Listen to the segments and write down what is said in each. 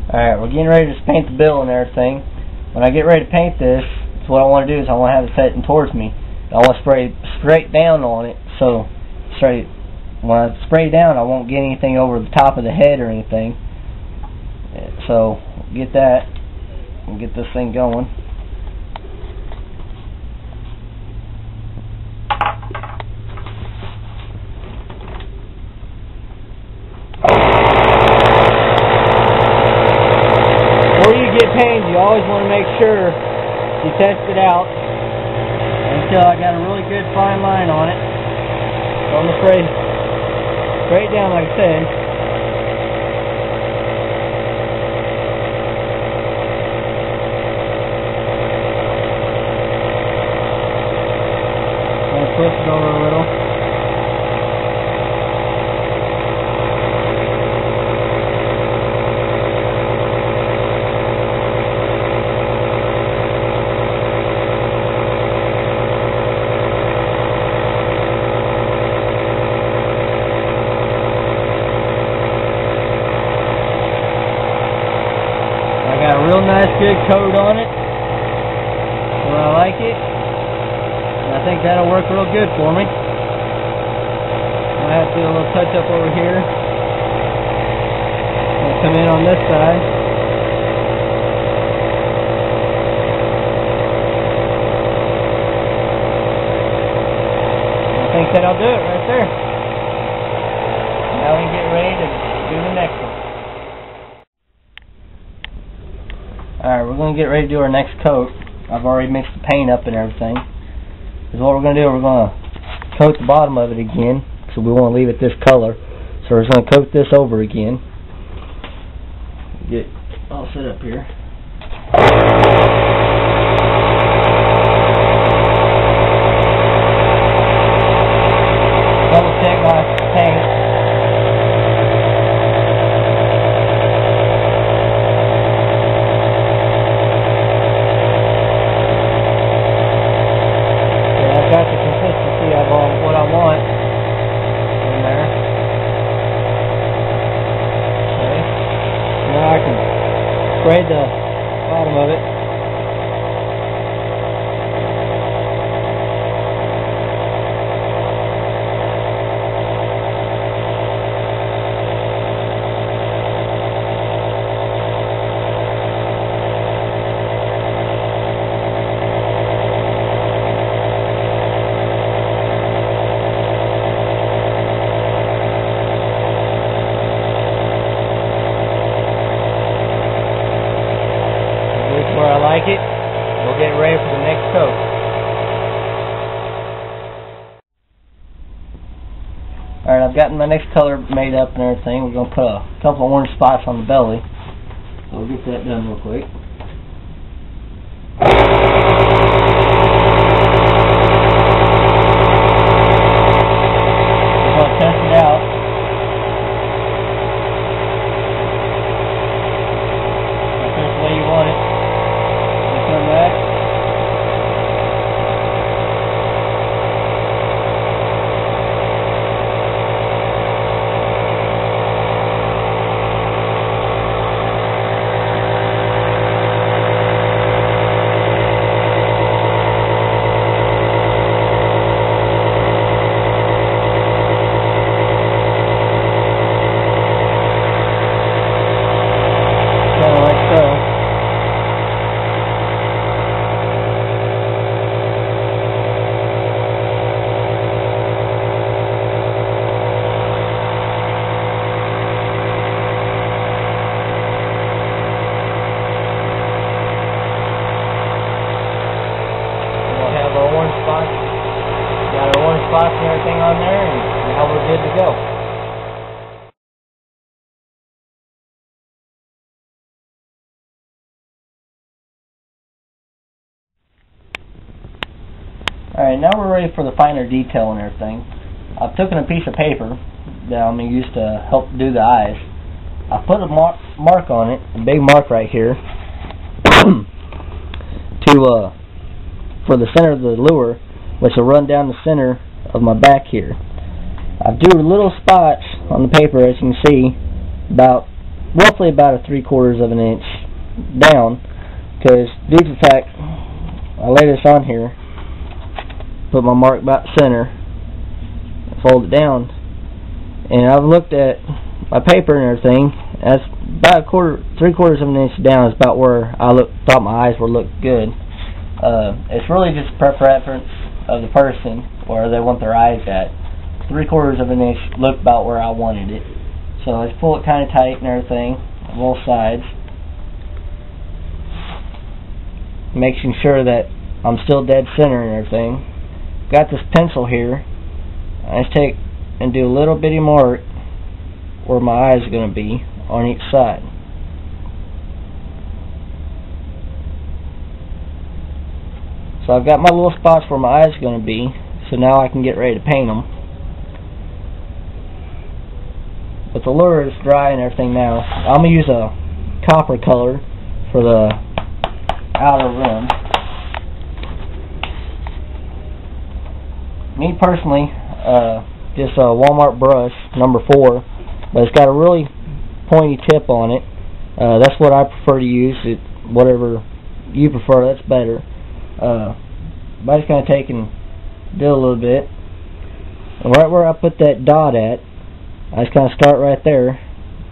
Alright, we're getting ready to paint the bill and everything. When I get ready to paint this, so what I want to do is I want to have it setting towards me. I want to spray straight down on it, so when I spray down I won't get anything over the top of the head or anything. So get that and get this thing going. You always want to make sure you test it out until I got a really good fine line on it. So I'm afraid straight down, like I said. I'm going to twist it over a little. Real nice good coat on it, so I like it, and I think that'll work real good for me. I have to do a little touch up over here. I'll come in on this side. I think that'll do it right there. Now we can get ready to do the next one. Alright, we're going to get ready to do our next coat. I've already mixed the paint up and everything. Because what we're going to do, we're going to coat the bottom of it again. So we want to leave it this color. So we're just going to coat this over again. Get all set up here. Double check my paint. Got the consistency of what I want in there. Okay. Now I can spray the bottom of it. Where I like it, we'll get ready for the next coat. Alright, I've gotten my next color made up and everything. We're going to put a couple of orange spots on the belly. So we'll get that done real quick. We're going to test it out. If that's the way you want it. Come back. Kind of like so. Got our orange spots and everything on there, and now we're good to go. Alright, now we're ready for the finer detail and everything. I've taken a piece of paper that I'm going to use to help do the eyes. I put a mark on it, a big mark right here, for the center of the lure, which will run down the center of my back here. I do little spots on the paper, as you can see, about roughly about a 3/4 of an inch down, because due to the fact I lay this on here, put my mark about center, fold it down, and I've looked at my paper and everything. That's about 3/4 of an inch down is about where I thought my eyes would look good. It's really just preference of the person where they want their eyes at. 3/4 of an inch looked about where I wanted it. So I pull it kind of tight and everything on both sides, making sure that I'm still dead center and everything. Got this pencil here. I just take and do a little bitty mark where my eyes are going to be on each side. So I've got my little spots where my eyes are going to be, so now I can get ready to paint them. But the lure is dry and everything now. I'm going to use a copper color for the outer rim. Me personally, just a Walmart brush, number 4, but it's got a really pointy tip on it. That's what I prefer to use. Whatever you prefer, that's better. But I just kind of take and do a little bit. And right where I put that dot at, I just kind of start right there,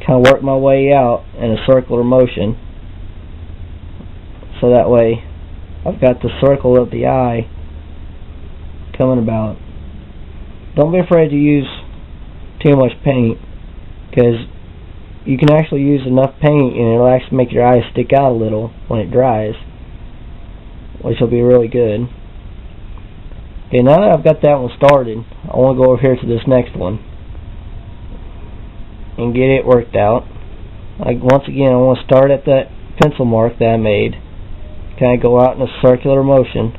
kind of work my way out in a circular motion. So that way, I've got the circle of the eye coming about. Don't be afraid to use too much paint, because you can actually use enough paint and it'll actually make your eyes stick out a little when it dries, which will be really good. Okay, now that I've got that one started, I want to go over here to this next one and get it worked out. Once again, I want to start at that pencil mark that I made, kind of go out in a circular motion.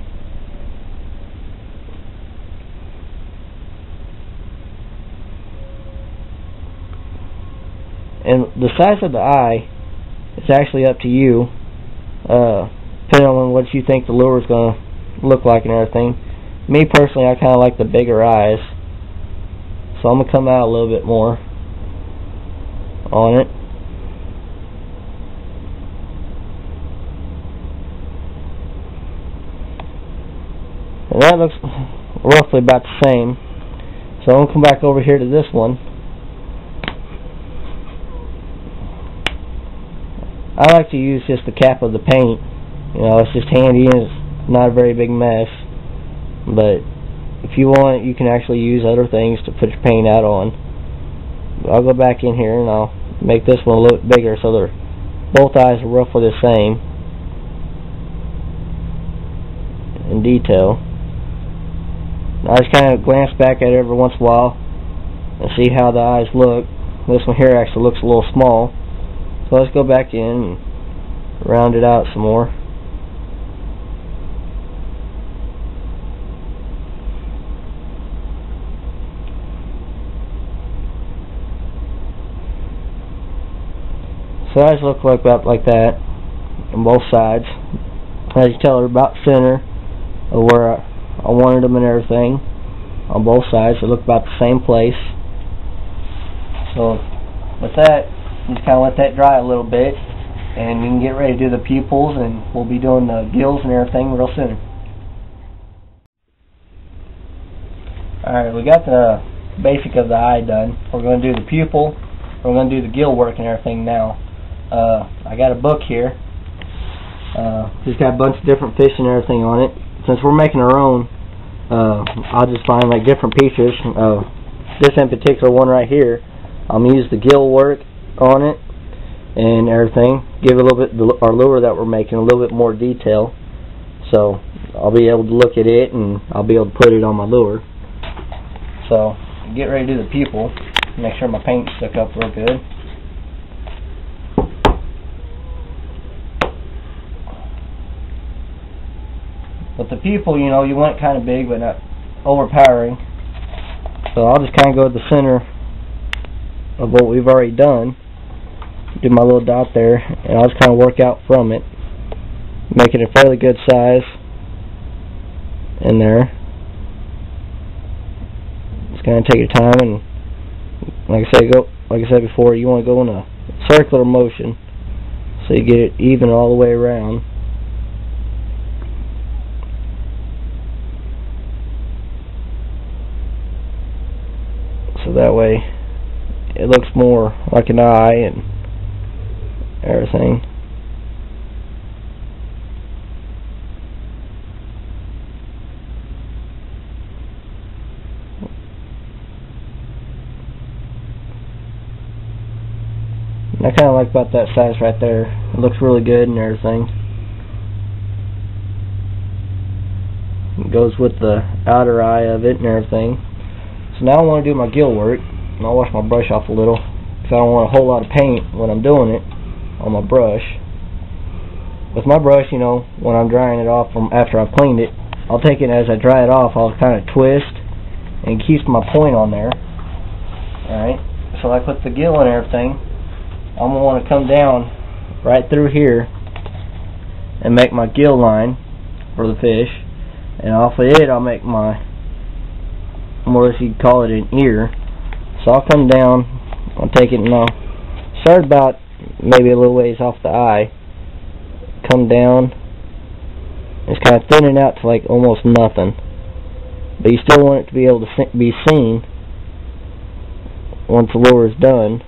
And the size of the eye is actually up to you, depending on what you think the lure is going to look like and everything. Me personally, I kind of like the bigger eyes, so I'm going to come out a little bit more on it. And that looks roughly about the same. So I'm going to come back over here to this one. I like to use just the cap of the paint. You know, it's just handy and it's not a very big mess. But if you want, you can actually use other things to put your paint out on. I'll go back in here and I'll make this one a little bit bigger so both eyes are roughly the same in detail. I just kind of glance back at it every once in a while and see how the eyes look. This one here actually looks a little small. So let's go back in and round it out some more. So eyes look like that on both sides. As you tell, they're about center of where I wanted them and everything. On both sides, they look about the same place. So with that, just kind of let that dry a little bit, and you can get ready to do the pupils, and we'll be doing the gills and everything real soon. Alright, we got the basic of the eye done. We're going to do the pupil. We're going to do the gill work and everything now. I got a book here. Just got a bunch of different fish and everything on it. Since we're making our own, I'll just find like different pieces. This in particular one right here, I'm going to use the gill work on it and everything, give a little bit our lure that we're making a little bit more detail, so I'll be able to look at it and I'll be able to put it on my lure. So get ready to do the pupil. Make sure my paint's stuck up real good. With the pupil, you know, you want it kind of big but not overpowering, so I'll just kind of go to the center of what we've already done, do my little dot there, and I'll just kind of work out from it, make it a fairly good size in there. Just kind of take your time, and like I said before, you want to go in a circular motion, so you get it even all the way around. So that way it looks more like an eye and everything. And I kind of like about that size right there. It looks really good and everything. It goes with the outer eye of it and everything. So now I want to do my gill work, and I'll wash my brush off a little because I don't want a whole lot of paint when I'm doing it on my brush. With my brush, you know, when I'm drying it off from after I've cleaned it, I'll take it as I dry it off, I'll kind of twist and keep my point on there. Alright, so like with the gill and everything, I'm going to want to come down right through here and make my gill line for the fish, and off of it I'll make my, more as you'd call it, an ear. So I'll come down, I'll take it and I'll start about maybe a little ways off the eye, come down, it's kind of thinning out to like almost nothing, but you still want it to be able to be seen once the lure is done.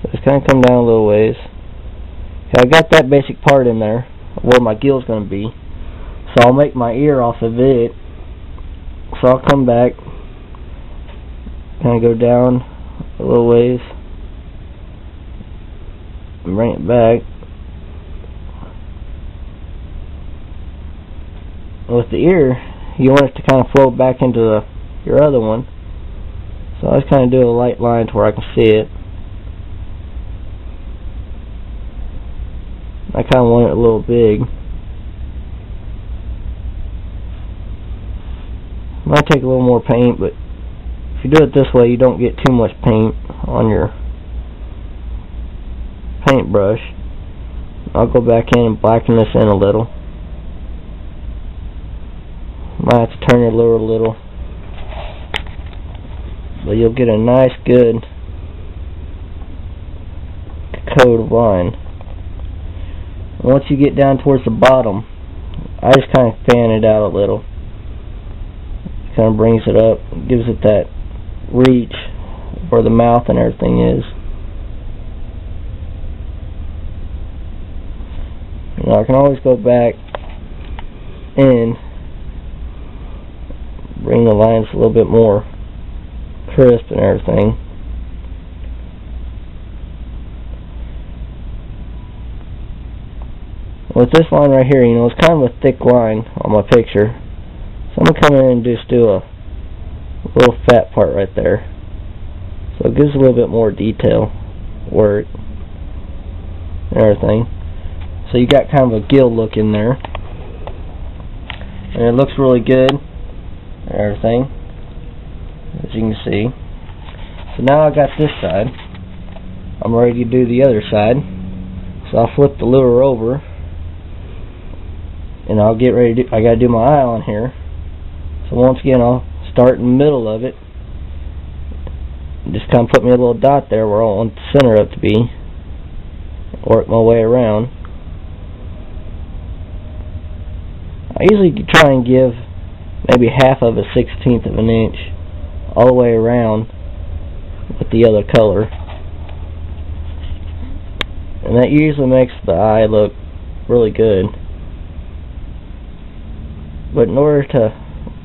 So just kind of come down a little ways. Okay, I got that basic part in there where my gill's going to be, so I'll make my ear off of it. So I'll come back, kind of go down a little ways, and bring it back. With the ear, you want it to kind of float back into your other one. So I just kind of do a light line to where I can see it. I kind of want it a little big. Might take a little more paint, but if you do it this way, you don't get too much paint on your paintbrush. I'll go back in and blacken this in a little. Might have to turn your lure a little, but you'll get a nice, good coat of line. Once you get down towards the bottom, I just kind of fan it out a little. Kind of brings it up, gives it that reach where the mouth and everything is. Now I can always go back in, bring the lines a little bit more crisp and everything. With this line right here, you know, it's kind of a thick line on my picture. So I'm going to come in and just do a little fat part right there. So it gives a little bit more detail work and everything. So you got kind of a gill look in there. And it looks really good and everything, as you can see. So now I got this side. I'm ready to do the other side. So I'll flip the lure over. And I'll get ready to I gotta do my eye on here. So once again, I'll start in the middle of it. Just kind of put me a little dot there where I want the center of it to be. Work my way around. I usually try and give maybe half of a 1/16 of an inch all the way around with the other color. And that usually makes the eye look really good. But in order to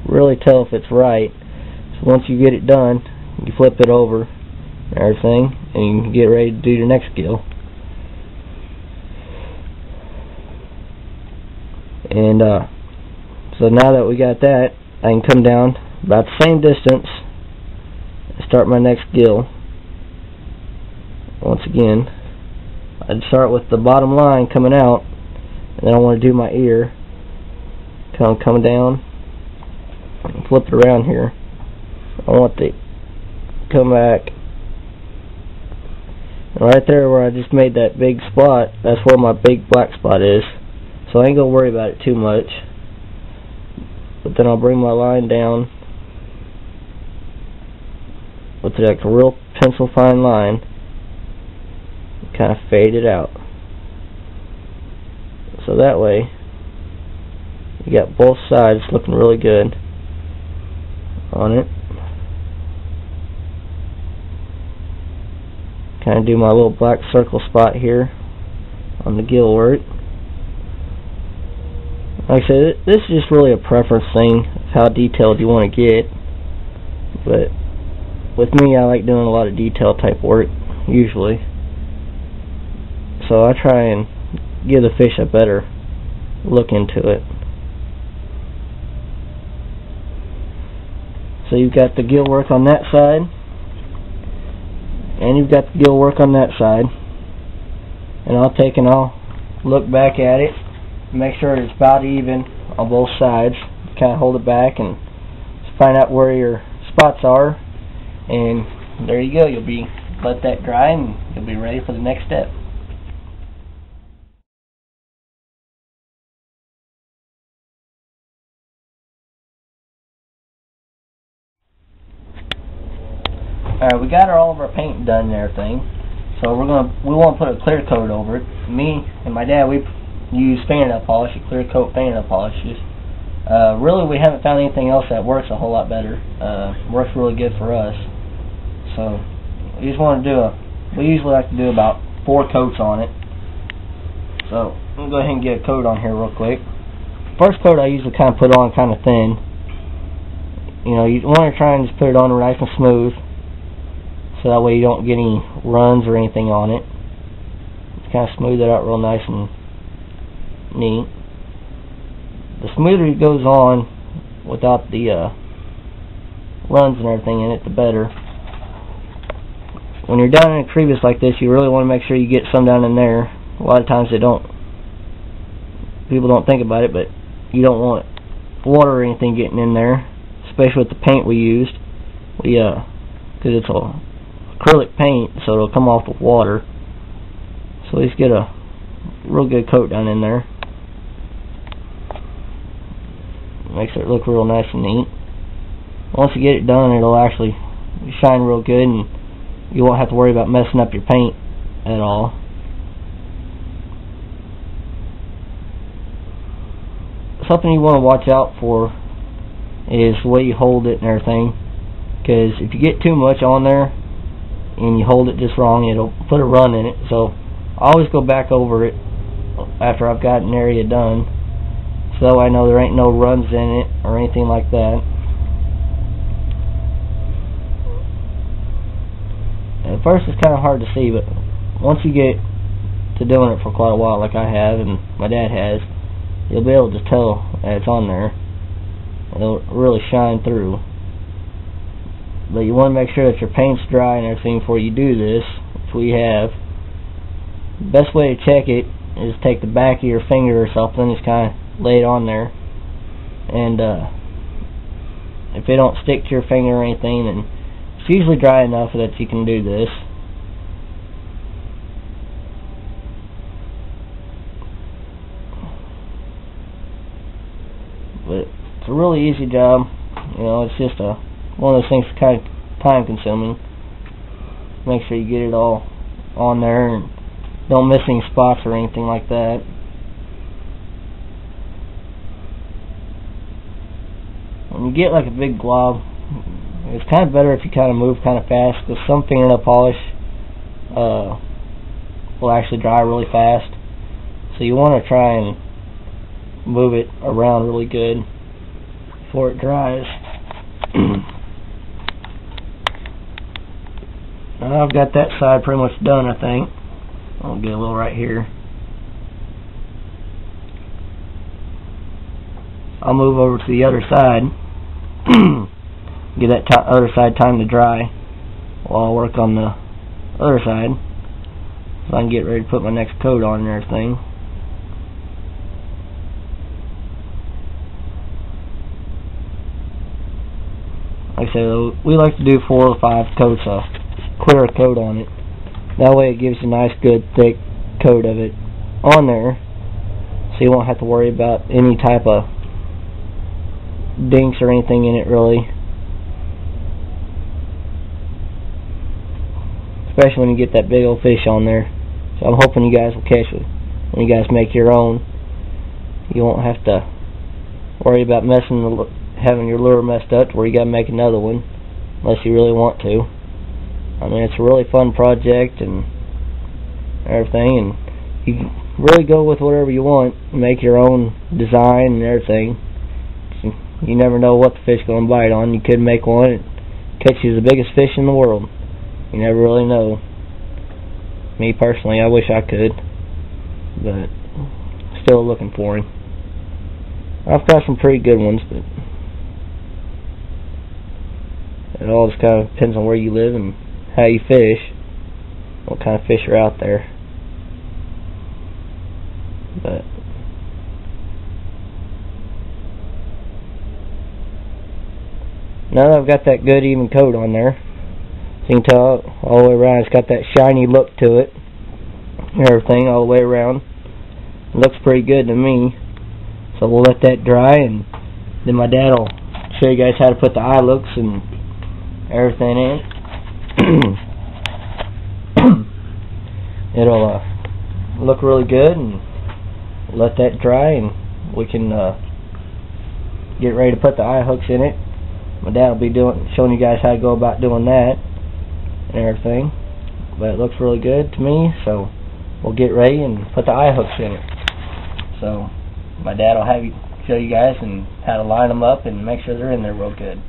really tell if it's right, so once you get it done, you flip it over and everything, and you can get ready to do your next gill. And so now that we got that, I can come down about the same distance and start my next gill. Once again, I'd start with the bottom line coming out, and then I want to do my ear. Come down and flip it around here. I want to come back, and right there where I just made that big spot, that's where my big black spot is. So I ain't gonna worry about it too much. But then I'll bring my line down with like a real pencil fine line, kind of fade it out. So that way you got both sides looking really good on it. Kind of do my little black circle spot here on the gill work. Like I said, this is just really a preference thing of how detailed you want to get. But with me, I like doing a lot of detail type work usually. So I try and give the fish a better look into it. So you've got the gill work on that side, and you've got the gill work on that side. And I'll look back at it, make sure it's about even on both sides. Kind of hold it back and find out where your spots are, and there you go. You'll be let that dry, and you'll be ready for the next step. Alright, we got all of our paint done and everything, so we want to put a clear coat over it. Me and my dad, we use fingernail polish, a clear coat fingernail polishes. Really, we haven't found anything else that works a whole lot better. Works really good for us. So we usually like to do about 4 coats on it. So I'm gonna go ahead and get a coat on here real quick. First coat I usually kind of put on kind of thin. You know, you want to try and just put it on nice and smooth, so that way you don't get any runs or anything on it. Just kind of smooth it out real nice and neat. The smoother it goes on without the runs and everything in it, the better. When you're down in a crevice like this, you really want to make sure you get some down in there. A lot of times people don't think about it, but you don't want water or anything getting in there, especially with the paint we used. Because it's acrylic paint, so it'll come off with water. So let's get a real good coat down in there. Makes it look real nice and neat. Once you get it done, it'll actually shine real good, and you won't have to worry about messing up your paint at all. Something you want to watch out for is the way you hold it and everything, because if you get too much on there and you hold it just wrong, it'll put a run in it. So I always go back over it after I've got an area done, so that way I know there ain't no runs in it or anything like that. At first it's kind of hard to see, but once you get to doing it for quite a while like I have and my dad has, you'll be able to tell that it's on there. It'll really shine through. But you want to make sure that your paint's dry and everything before you do this, which we have. The best way to check it is take the back of your finger or something, just kind of lay it on there, and if it don't stick to your finger or anything, then it's usually dry enough that you can do this. But it's a really easy job. You know, it's just one of those things that's kind of time consuming. Make sure you get it all on there and don't miss any spots or anything like that. When you get like a big glob, it's kind of better if you kind of move kind of fast, because some fingernail polish will actually dry really fast. So you want to try and move it around really good before it dries. Now I've got that side pretty much done, I think. I'll get a little right here. I'll move over to the other side. Get that other side time to dry while I work on the other side, so I can get ready to put my next coat on and everything. Like I said, we like to do 4 or 5 coats of clear coat on it. That way it gives a nice good thick coat of it on there, so you won't have to worry about any type of dinks or anything in it really. especially when you get that big old fish on there. So I'm hoping you guys will catch it when you guys make your own. You won't have to worry about having your lure messed up to where you got to make another one, unless you really want to. I mean, it's a really fun project and everything, and you can really go with whatever you want, make your own design and everything. You never know what the fish is going to bite on. You could make one and catch you the biggest fish in the world. You never really know. Me personally, I wish I could, but still looking for him. I've got some pretty good ones, but it all just kind of depends on where you live and how you fish, what kind of fish are out there. But now that I've got that good even coat on there, so you can tell all the way around it's got that shiny look to it and everything all the way around. It looks pretty good to me. So we'll let that dry, and then my dad will show you guys how to put the eye looks and everything in. It'll look really good, and let that dry, and we can get ready to put the eye hooks in it. My dad will be showing you guys how to go about doing that and everything. But it looks really good to me, so we'll get ready and put the eye hooks in it. So my dad will show you guys and how to line them up and make sure they're in there real good.